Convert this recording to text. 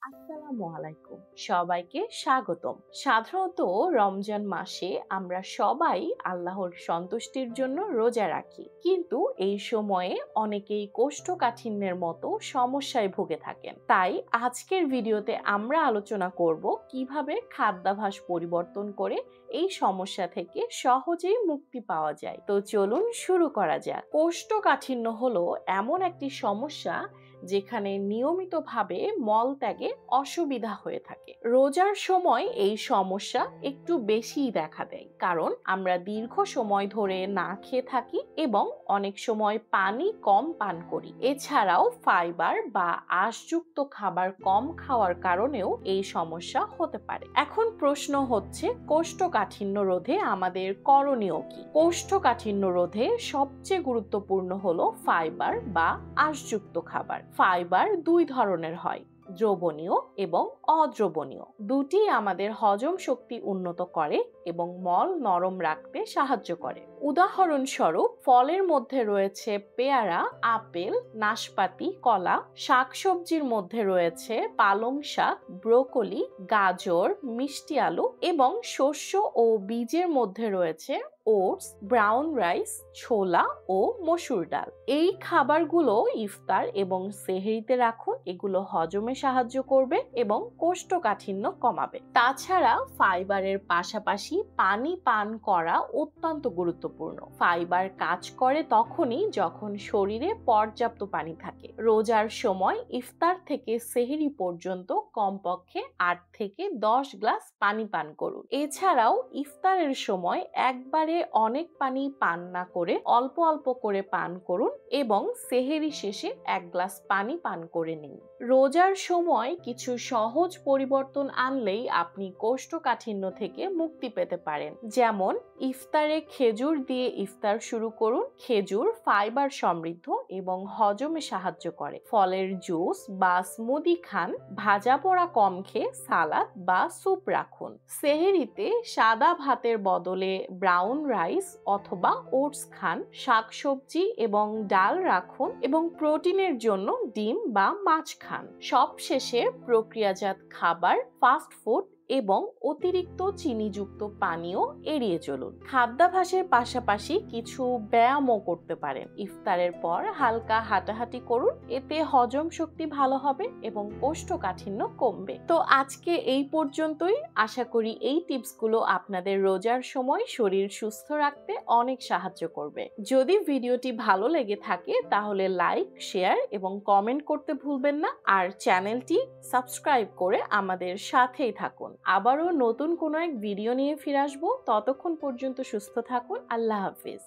আসসালামু আলাইকুম, সবাইকে স্বাগতম। সাধারণত রমজান মাসে আমরা সবাই আল্লাহর সন্তুষ্টির জন্য রোজা রাখি, কিন্তু এই সময়ে অনেকেই কোষ্ঠকাঠিন্যের মতো সমস্যায় ভুগে থাকেন। তাই আজকের ভিডিওতে আমরা আলোচনা করব কিভাবে খাদ্যাভ্যাস পরিবর্তন করে এই সমস্যা থেকে সহজেই মুক্তি পাওয়া যায়। তো চলুন শুরু করা যাক। কোষ্ঠকাঠিন্য হলো এমন একটি সমস্যা যেখানে নিয়মিতভাবে মল ত্যাগে অসুবিধা হয়ে থাকে। রোজার সময় এই সমস্যা একটু বেশিই দেখা দেয়, কারণ আমরা দীর্ঘ সময় ধরে না খেয়ে থাকি এবং অনেক সময় পানি কম পান করি। এছাড়াও ফাইবার বা আঁশযুক্ত খাবার কম খাওয়ার কারণেও এই সমস্যা হতে পারে। এখন প্রশ্ন হচ্ছে, কোষ্ঠকাঠিন্য রোধে আমাদের করণীয় কি? কোষ্ঠকাঠিন্য রোধে সবচেয়ে গুরুত্বপূর্ণ হলো ফাইবার বা আঁশযুক্ত খাবার। ফাইবার দুই ধরনের হয়, দ্রবণীয় এবং অদ্রবণীয়। দুটি আমাদের হজম শক্তি উন্নত করে এবং মল নরম রাখতে সাহায্য করে। উদাহরণস্বরূপ, ফলের মধ্যে রয়েছে পেয়ারা, আপেল, নাশপাতি, কলা। শাকসবজির মধ্যে রয়েছে পালং শাক, ব্রোকলি, গাজর, মিষ্টি আলু এবং শস্য ও বীজের মধ্যে রয়েছে ওটস, ব্রাউন রাইস, ছোলা ও মসুর ডাল। এই খাবারগুলো ইফতার এবং সেহরিতে রাখুন, এগুলো হজমে সাহায্য করবে এবং কোষ্ঠকাঠিন্য কমাবে। তাছাড়া ফাইবারের পাশাপাশি পানি পান করা অত্যন্ত গুরুত্বপূর্ণ। ফাইবার কাজ করে তখনই যখন শরীরে পর্যাপ্ত পানি থাকে। রোজার সময় ইফতার থেকে সেহরি পর্যন্ত কমপক্ষে 8 থেকে 10 গ্লাস পানি পান করুন। এছাড়াও ইফতারের সময় একবারে অনেক পানি পান না করে অল্প অল্প করে পান করুন এবং সেহরি শেষে 1 গ্লাস পানি পান করে নিন। রোজার সময় কিছু সহজ পরিবর্তন আনলেই আপনি কোষ্ঠকাঠিন্য থেকে মুক্তি পেতে পারেন। যেমন, ইফতারে খেজুর দিয়ে ইফতার শুরু করুন। খেজুর ফাইবার সমৃদ্ধ এবং হজমে সাহায্য করে। ফলের জুস বা স্মুদি খান। ভাজা পোড়া কম খেয়ে সালাদ বা স্যুপ রাখুন। সেহরিতে সাদা ভাতের বদলে ব্রাউন রাইস অথবা ওটস খান। শাকসবজি এবং ডাল রাখুন এবং প্রোটিনের জন্য ডিম বা মাছ খান। সবশেষে প্রক্রিয়াজাত খাবার, ফাস্ট ফুড এবং অতিরিক্ত চিনিযুক্ত পানীয় এড়িয়ে চলুন। খাদ্যাভ্যাসের পাশাপাশি কিছু ব্যায়ামও করতে পারেন। ইফতারের পর হালকা হাঁটাহাঁটি করুন, এতে হজম শক্তি ভালো হবে এবং কোষ্ঠকাঠিন্য কমবে। তো আজকে এই পর্যন্তই। আশা করি এই টিপসগুলো আপনাদের রোজার সময় শরীর সুস্থ রাখতে অনেক সাহায্য করবে। যদি ভিডিওটি ভালো লেগে থাকে তাহলে লাইক, শেয়ার এবং কমেন্ট করতে ভুলবেন না। আর চ্যানেলটি সাবস্ক্রাইব করে আমাদের সাথেই থাকুন। আবারও নতুন কোনো এক ভিডিও নিয়ে ফিরে আসবো। ততক্ষণ পর্যন্ত সুস্থ থাকুন। আল্লাহ হাফিজ।